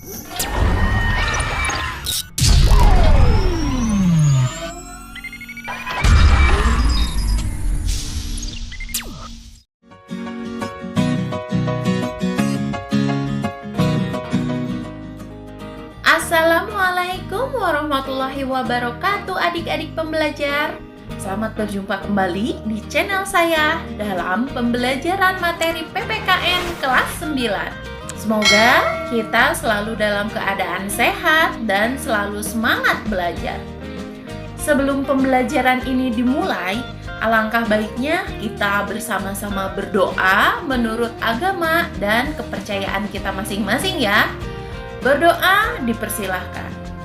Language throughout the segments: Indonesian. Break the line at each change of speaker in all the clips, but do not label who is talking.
Assalamualaikum warahmatullahi wabarakatuh adik-adik pembelajar. Selamat berjumpa kembali di channel saya dalam pembelajaran materi PPKN kelas 9. Semoga kita selalu dalam keadaan sehat dan selalu semangat belajar. Sebelum pembelajaran ini dimulai, alangkah baiknya kita bersama-sama berdoa menurut agama dan kepercayaan kita masing-masing ya. Berdoa dipersilahkan.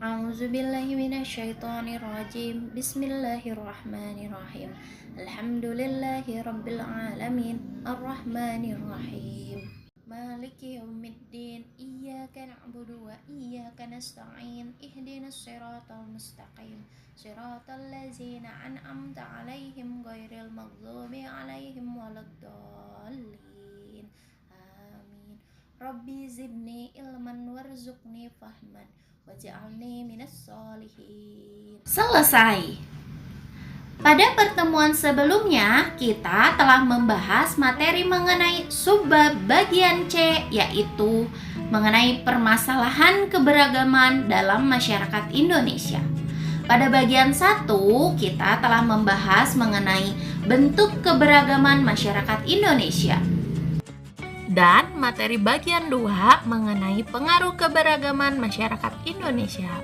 A'udzubillahi minasyaitonirrajim. Bismillahirrahmanirrahim. Alhamdulillahi rabbil alamin. Arrahmanirrahim. Maliki yaumiddin. Iyyaka na'budu wa iyyaka nasta'in. Ihdinas siratal mustaqim. Siratal ladzina an'amta 'alaihim ghairil maghdubi 'alaihim waladdallin. Rabbi zidni ilman warzuqni fahman waj'alni minas sholihin. Selesai. Pada pertemuan sebelumnya, kita telah membahas materi mengenai subbab bagian C, yaitu mengenai permasalahan keberagaman dalam masyarakat Indonesia. Pada bagian 1, kita telah membahas mengenai bentuk keberagaman masyarakat Indonesia. Dan materi bagian 2 mengenai pengaruh keberagaman masyarakat Indonesia.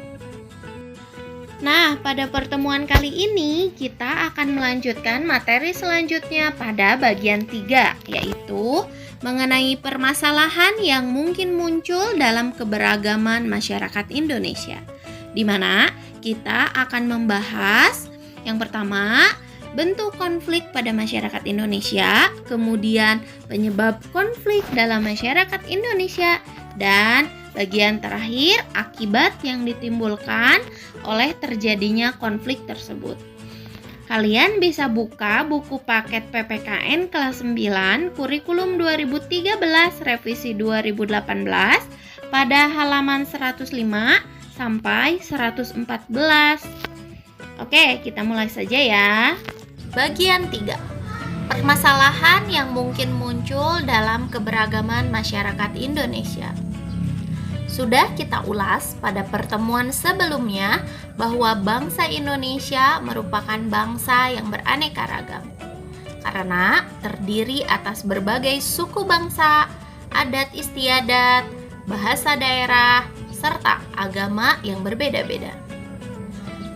Nah, pada pertemuan kali ini kita akan melanjutkan materi selanjutnya pada bagian 3, yaitu mengenai permasalahan yang mungkin muncul dalam keberagaman masyarakat Indonesia, di mana kita akan membahas yang pertama, bentuk konflik pada masyarakat Indonesia, kemudian penyebab konflik dalam masyarakat Indonesia, dan bagian terakhir akibat yang ditimbulkan oleh terjadinya konflik tersebut. Kalian bisa buka buku paket PPKN kelas 9 kurikulum 2013 revisi 2018 pada halaman 105 sampai 114. Oke, kita mulai saja ya. Bagian 3. Permasalahan yang mungkin muncul dalam keberagaman masyarakat Indonesia. Sudah kita ulas pada pertemuan sebelumnya bahwa bangsa Indonesia merupakan bangsa yang beraneka ragam. Karena terdiri atas berbagai suku bangsa, adat istiadat, bahasa daerah, serta agama yang berbeda-beda.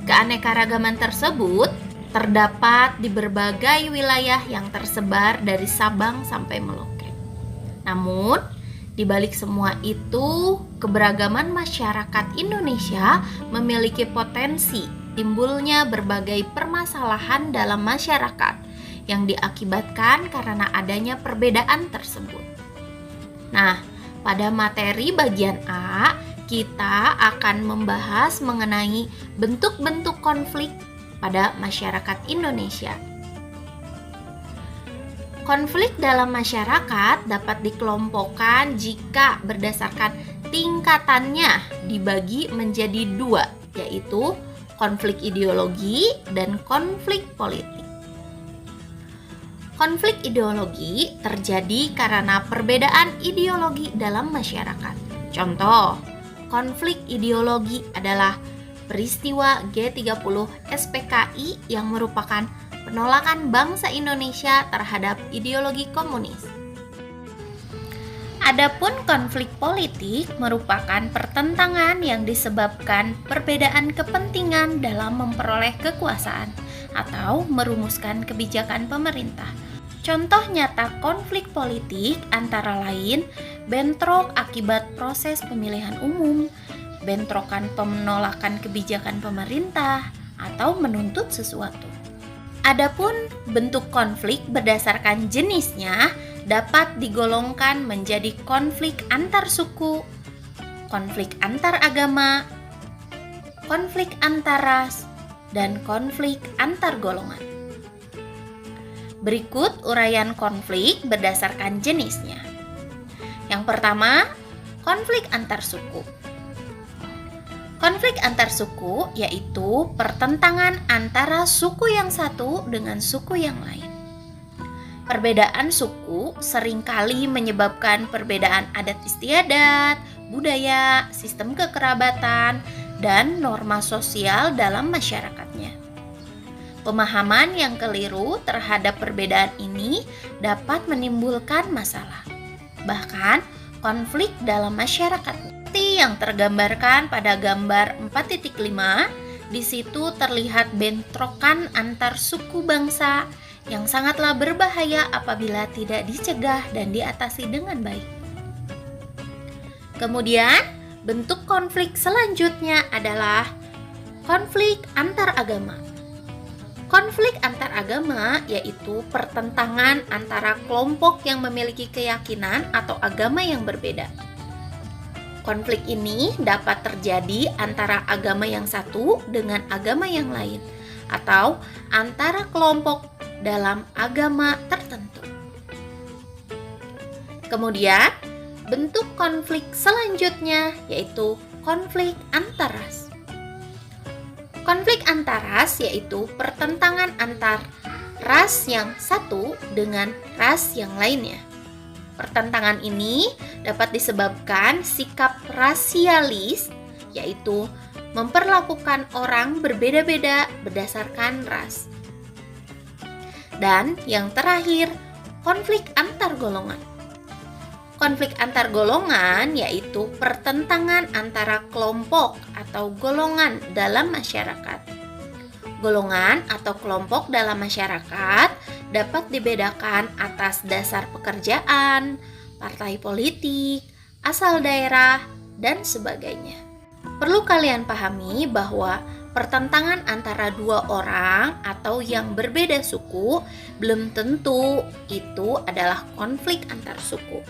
Keanekaragaman tersebut terdapat di berbagai wilayah yang tersebar dari Sabang sampai Merauke. Namun, di balik semua itu, keberagaman masyarakat Indonesia memiliki potensi timbulnya berbagai permasalahan dalam masyarakat yang diakibatkan karena adanya perbedaan tersebut. Nah, pada materi bagian A, kita akan membahas mengenai bentuk-bentuk konflik pada masyarakat Indonesia. Konflik dalam masyarakat dapat dikelompokkan jika berdasarkan tingkatannya dibagi menjadi 2, yaitu konflik ideologi dan konflik politik. Konflik ideologi terjadi karena perbedaan ideologi dalam masyarakat. Contoh, konflik ideologi adalah peristiwa G30 SPKI yang merupakan penolakan bangsa Indonesia terhadap ideologi komunis. Adapun konflik politik merupakan pertentangan yang disebabkan perbedaan kepentingan dalam memperoleh kekuasaan atau merumuskan kebijakan pemerintah. Contoh nyata konflik politik antara lain bentrok akibat proses pemilihan umum, bentrokan penolakan kebijakan pemerintah, atau menuntut sesuatu. Adapun bentuk konflik berdasarkan jenisnya dapat digolongkan menjadi konflik antar suku, konflik antar agama, konflik antar ras, dan konflik antar golongan. Berikut uraian konflik berdasarkan jenisnya. Yang pertama, Konflik antar suku. Konflik antar suku yaitu pertentangan antara suku yang satu dengan suku yang lain. Perbedaan suku seringkali menyebabkan perbedaan adat istiadat, budaya, sistem kekerabatan, dan norma sosial dalam masyarakatnya. Pemahaman yang keliru terhadap perbedaan ini dapat menimbulkan masalah, bahkan konflik dalam masyarakat. Seperti yang tergambarkan pada gambar 4.5, di situ terlihat bentrokan antar suku bangsa yang sangatlah berbahaya apabila tidak dicegah dan diatasi dengan baik. Kemudian, bentuk konflik selanjutnya adalah konflik antar agama. Konflik antar agama yaitu pertentangan antara kelompok yang memiliki keyakinan atau agama yang berbeda. Konflik ini dapat terjadi antara agama yang satu dengan agama yang lain, atau antara kelompok dalam agama tertentu. Kemudian, bentuk konflik selanjutnya yaitu konflik antar ras. Konflik antar ras yaitu pertentangan antar ras yang satu dengan ras yang lainnya. Pertentangan ini dapat disebabkan sikap rasialis, yaitu memperlakukan orang berbeda-beda berdasarkan ras. Dan yang terakhir, konflik antar golongan. Konflik antar golongan yaitu pertentangan antara kelompok atau golongan dalam masyarakat. Golongan atau kelompok dalam masyarakat dapat dibedakan atas dasar pekerjaan, partai politik, asal daerah, dan sebagainya. Perlu kalian pahami bahwa pertentangan antara dua orang atau yang berbeda suku belum tentu itu adalah konflik antar suku.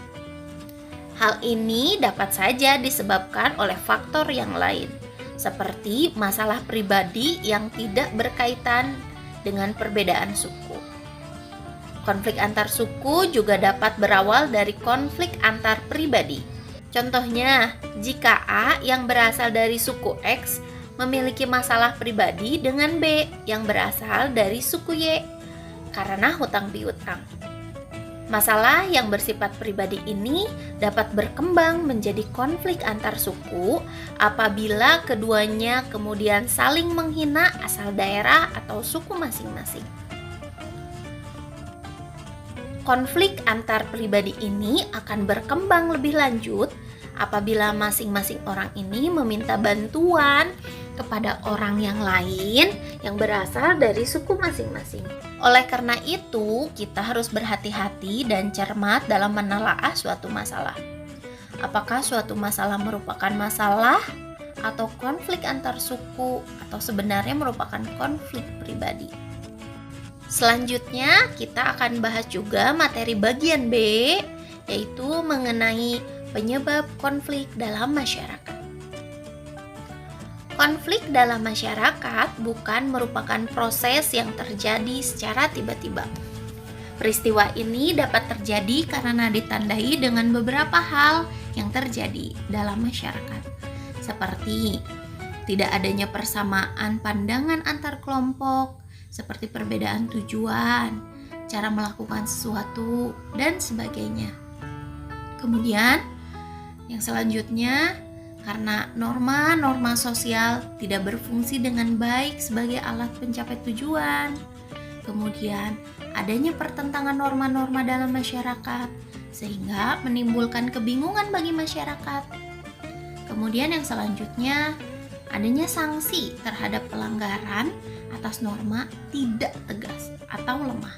Hal ini dapat saja disebabkan oleh faktor yang lain, seperti masalah pribadi yang tidak berkaitan dengan perbedaan suku. Konflik antar suku juga dapat berawal dari konflik antar pribadi. Contohnya, jika A yang berasal dari suku X memiliki masalah pribadi dengan B yang berasal dari suku Y karena hutang piutang. Masalah yang bersifat pribadi ini dapat berkembang menjadi konflik antar suku apabila keduanya kemudian saling menghina asal daerah atau suku masing-masing. Konflik antar pribadi ini akan berkembang lebih lanjut apabila masing-masing orang ini meminta bantuan kepada orang yang lain yang berasal dari suku masing-masing. Oleh karena itu, kita harus berhati-hati dan cermat dalam menelaah suatu masalah. Apakah suatu masalah merupakan masalah atau konflik antar suku atau sebenarnya merupakan konflik pribadi? Selanjutnya, kita akan bahas juga materi bagian B, yaitu mengenai penyebab konflik dalam masyarakat. Konflik dalam masyarakat bukan merupakan proses yang terjadi secara tiba-tiba. Peristiwa ini dapat terjadi karena ditandai dengan beberapa hal yang terjadi dalam masyarakat, seperti tidak adanya persamaan pandangan antar kelompok, seperti perbedaan tujuan, cara melakukan sesuatu, dan sebagainya. Kemudian, yang selanjutnya, karena norma-norma sosial tidak berfungsi dengan baik sebagai alat pencapai tujuan. Kemudian, adanya pertentangan norma-norma dalam masyarakat, sehingga menimbulkan kebingungan bagi masyarakat. Kemudian yang selanjutnya, adanya sanksi terhadap pelanggaran atas norma tidak tegas atau lemah.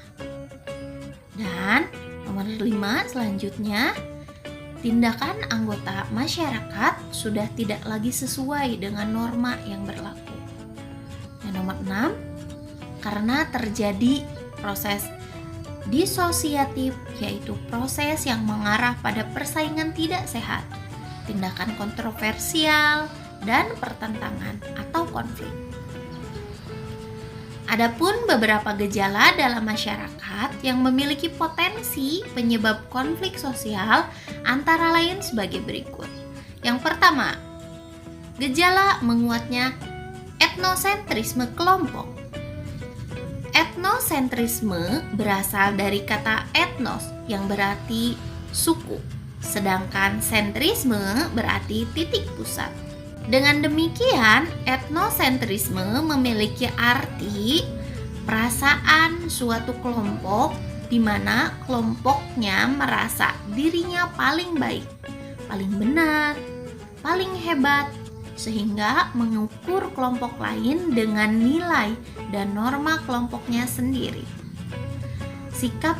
Dan nomor 5 selanjutnya, tindakan anggota masyarakat sudah tidak lagi sesuai dengan norma yang berlaku. Dan nomor 6, karena terjadi proses disosiatif, yaitu proses yang mengarah pada persaingan tidak sehat, tindakan kontroversial, dan pertentangan atau konflik. Adapun beberapa gejala dalam masyarakat yang memiliki potensi penyebab konflik sosial antara lain sebagai berikut. Yang pertama, gejala menguatnya etnosentrisme kelompok. Etnosentrisme berasal dari kata etnos yang berarti suku, sedangkan sentrisme berarti titik pusat. Dengan demikian, etnosentrisme memiliki arti perasaan suatu kelompok di mana kelompoknya merasa dirinya paling baik, paling benar, paling hebat, sehingga mengukur kelompok lain dengan nilai dan norma kelompoknya sendiri. Sikap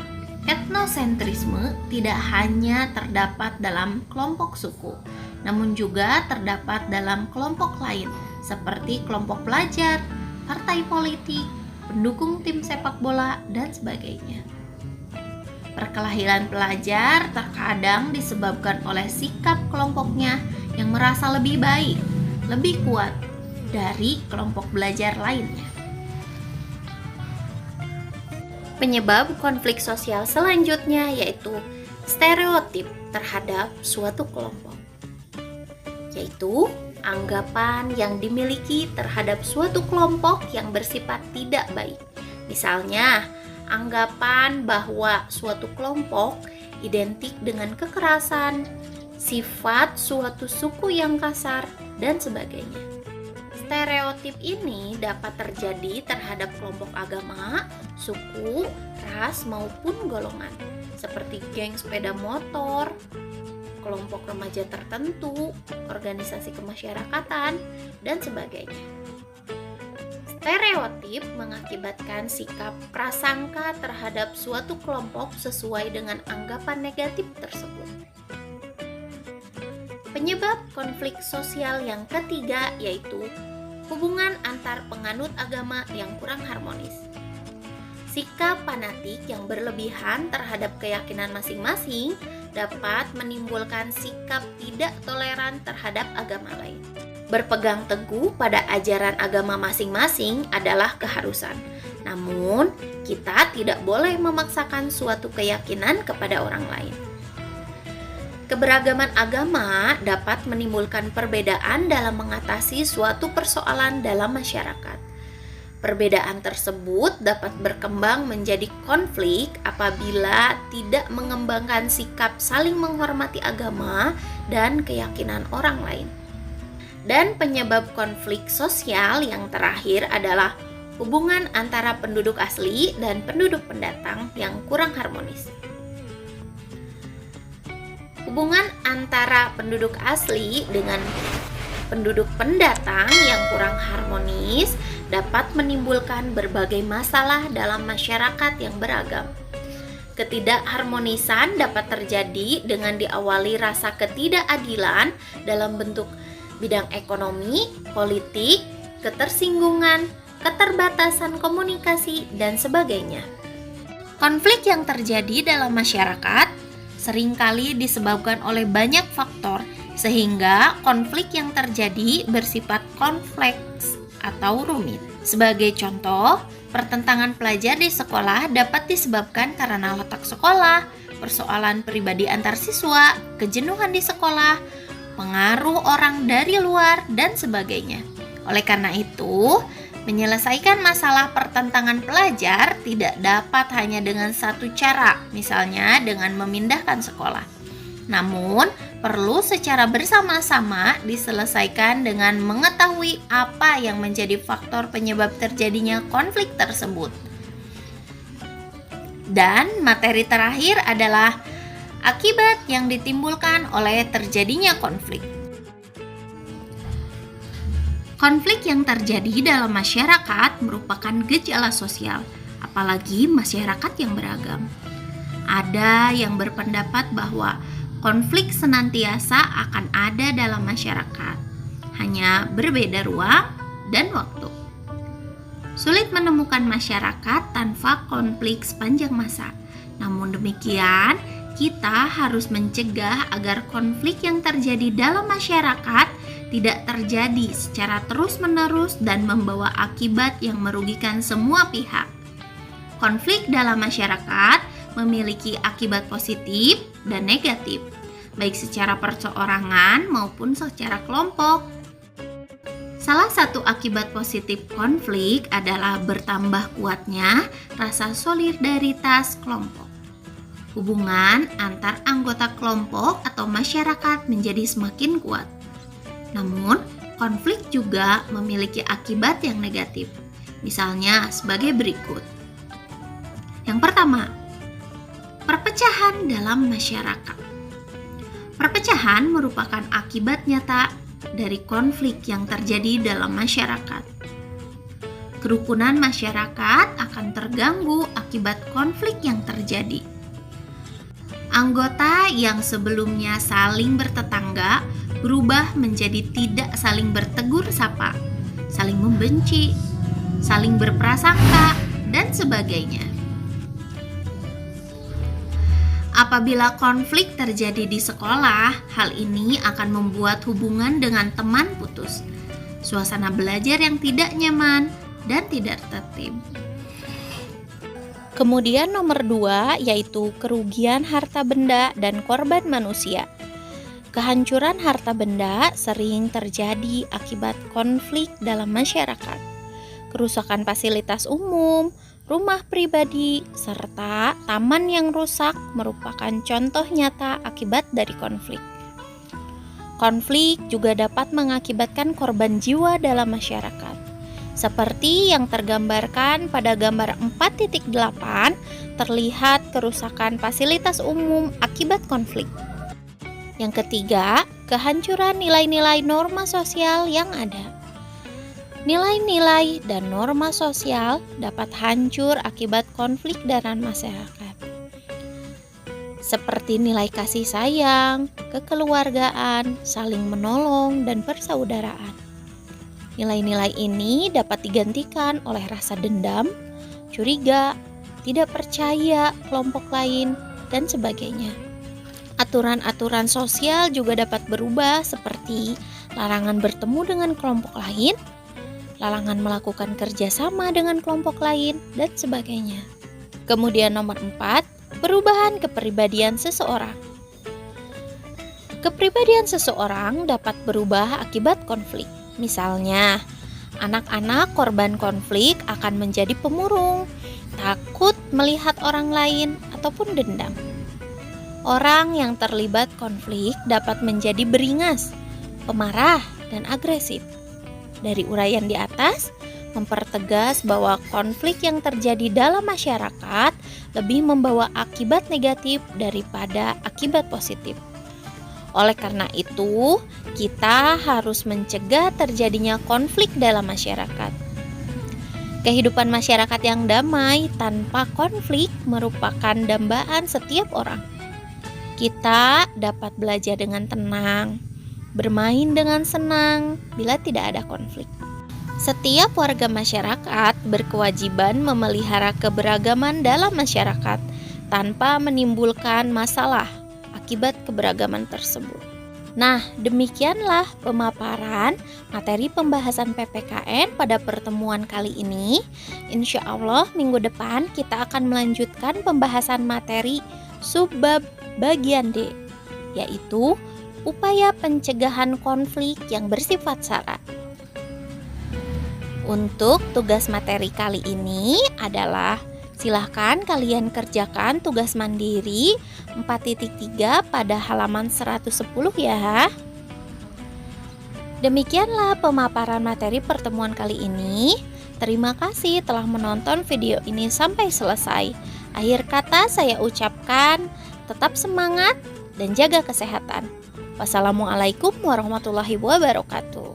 etnosentrisme tidak hanya terdapat dalam kelompok suku, namun juga terdapat dalam kelompok lain seperti kelompok pelajar, partai politik, pendukung tim sepak bola, dan sebagainya. Perkelahian pelajar terkadang disebabkan oleh sikap kelompoknya yang merasa lebih baik, lebih kuat dari kelompok belajar lainnya. Penyebab konflik sosial selanjutnya yaitu stereotip terhadap suatu kelompok, yaitu anggapan yang dimiliki terhadap suatu kelompok yang bersifat tidak baik. Misalnya, anggapan bahwa suatu kelompok identik dengan kekerasan, sifat suatu suku yang kasar, dan sebagainya. Stereotip ini dapat terjadi terhadap kelompok agama, suku, ras, maupun golongan, seperti geng sepeda motor, kelompok remaja tertentu, organisasi kemasyarakatan, dan sebagainya. Stereotip mengakibatkan sikap prasangka terhadap suatu kelompok sesuai dengan anggapan negatif tersebut. Penyebab konflik sosial yang ketiga yaitu hubungan antar penganut agama yang kurang harmonis. Sikap fanatik yang berlebihan terhadap keyakinan masing-masing dapat menimbulkan sikap tidak toleran terhadap agama lain. Berpegang teguh pada ajaran agama masing-masing adalah keharusan. Namun, kita tidak boleh memaksakan suatu keyakinan kepada orang lain. Keberagaman agama dapat menimbulkan perbedaan dalam mengatasi suatu persoalan dalam masyarakat. Perbedaan tersebut dapat berkembang menjadi konflik apabila tidak mengembangkan sikap saling menghormati agama dan keyakinan orang lain. Dan penyebab konflik sosial yang terakhir adalah hubungan antara penduduk asli dan penduduk pendatang yang kurang harmonis. Hubungan antara penduduk asli dengan penduduk pendatang yang kurang harmonis dapat menimbulkan berbagai masalah dalam masyarakat yang beragam. Ketidakharmonisan dapat terjadi dengan diawali rasa ketidakadilan dalam bentuk bidang ekonomi, politik, ketersinggungan, keterbatasan komunikasi, dan sebagainya. Konflik yang terjadi dalam masyarakat seringkali disebabkan oleh banyak faktor, sehingga konflik yang terjadi bersifat kompleks atau rumit. Sebagai contoh, pertentangan pelajar di sekolah dapat disebabkan karena letak sekolah, persoalan pribadi antar siswa, kejenuhan di sekolah, pengaruh orang dari luar, dan sebagainya. Oleh karena itu, menyelesaikan masalah pertentangan pelajar tidak dapat hanya dengan satu cara, misalnya dengan memindahkan sekolah. Namun, perlu secara bersama-sama diselesaikan dengan mengetahui apa yang menjadi faktor penyebab terjadinya konflik tersebut. Dan materi terakhir adalah akibat yang ditimbulkan oleh terjadinya konflik. Konflik yang terjadi dalam masyarakat merupakan gejala sosial, apalagi masyarakat yang beragam. Ada yang berpendapat bahwa konflik senantiasa akan ada dalam masyarakat, hanya berbeda ruang dan waktu. Sulit menemukan masyarakat tanpa konflik sepanjang masa. Namun demikian, kita harus mencegah agar konflik yang terjadi dalam masyarakat tidak terjadi secara terus-menerus dan membawa akibat yang merugikan semua pihak. Konflik dalam masyarakat memiliki akibat positif dan negatif. baik secara perseorangan maupun secara kelompok. Salah satu akibat positif konflik adalah bertambah kuatnya rasa solidaritas kelompok. Hubungan antar anggota kelompok atau masyarakat menjadi semakin kuat. Namun, konflik juga memiliki akibat yang negatif. Misalnya sebagai berikut. Yang pertama, perpecahan dalam masyarakat. Perpecahan merupakan akibat nyata dari konflik yang terjadi dalam masyarakat. Kerukunan masyarakat akan terganggu akibat konflik yang terjadi. Anggota yang sebelumnya saling bertetangga berubah menjadi tidak saling bertegur sapa, saling membenci, saling berprasangka, dan sebagainya. Apabila konflik terjadi di sekolah, hal ini akan membuat hubungan dengan teman putus, suasana belajar yang tidak nyaman, dan tidak tertib. Kemudian nomor 2 yaitu kerugian harta benda dan korban manusia. Kehancuran harta benda sering terjadi akibat konflik dalam masyarakat. Kerusakan fasilitas umum, rumah pribadi, serta taman yang rusak merupakan contoh nyata akibat dari konflik. Konflik juga dapat mengakibatkan korban jiwa dalam masyarakat. Seperti yang tergambarkan pada gambar 4.8, terlihat kerusakan fasilitas umum akibat konflik. Yang ketiga, kehancuran nilai-nilai norma sosial yang ada. Nilai-nilai dan norma sosial dapat hancur akibat konflik dalam masyarakat. Seperti nilai kasih sayang, kekeluargaan, saling menolong, dan persaudaraan. Nilai-nilai ini dapat digantikan oleh rasa dendam, curiga, tidak percaya kelompok lain, dan sebagainya. Aturan-aturan sosial juga dapat berubah seperti larangan bertemu dengan kelompok lain, larangan melakukan kerjasama dengan kelompok lain, dan sebagainya. Kemudian nomor 4, perubahan kepribadian seseorang. Kepribadian seseorang dapat berubah akibat konflik. Misalnya, anak-anak korban konflik akan menjadi pemurung, takut melihat orang lain, ataupun dendam. Orang yang terlibat konflik dapat menjadi beringas, pemarah, dan agresif. Dari uraian di atas, mempertegas bahwa konflik yang terjadi dalam masyarakat lebih membawa akibat negatif daripada akibat positif. Oleh karena itu, kita harus mencegah terjadinya konflik dalam masyarakat. Kehidupan masyarakat yang damai tanpa konflik merupakan dambaan setiap orang. Kita dapat belajar dengan tenang, bermain dengan senang bila tidak ada konflik. Setiap warga masyarakat berkewajiban memelihara keberagaman dalam masyarakat tanpa menimbulkan masalah akibat keberagaman tersebut. Nah, demikianlah pemaparan materi pembahasan PPKN pada pertemuan kali ini. Insya Allah minggu depan kita akan melanjutkan pembahasan materi subbab bagian D, yaitu upaya pencegahan konflik yang bersifat sara. Untuk tugas materi kali ini adalah silahkan kalian kerjakan tugas mandiri 4.3 pada halaman 110 ya. Demikianlah pemaparan materi pertemuan kali ini. Terima kasih telah menonton video ini sampai selesai. Akhir kata saya ucapkan tetap semangat dan jaga kesehatan. Wassalamualaikum warahmatullahi wabarakatuh.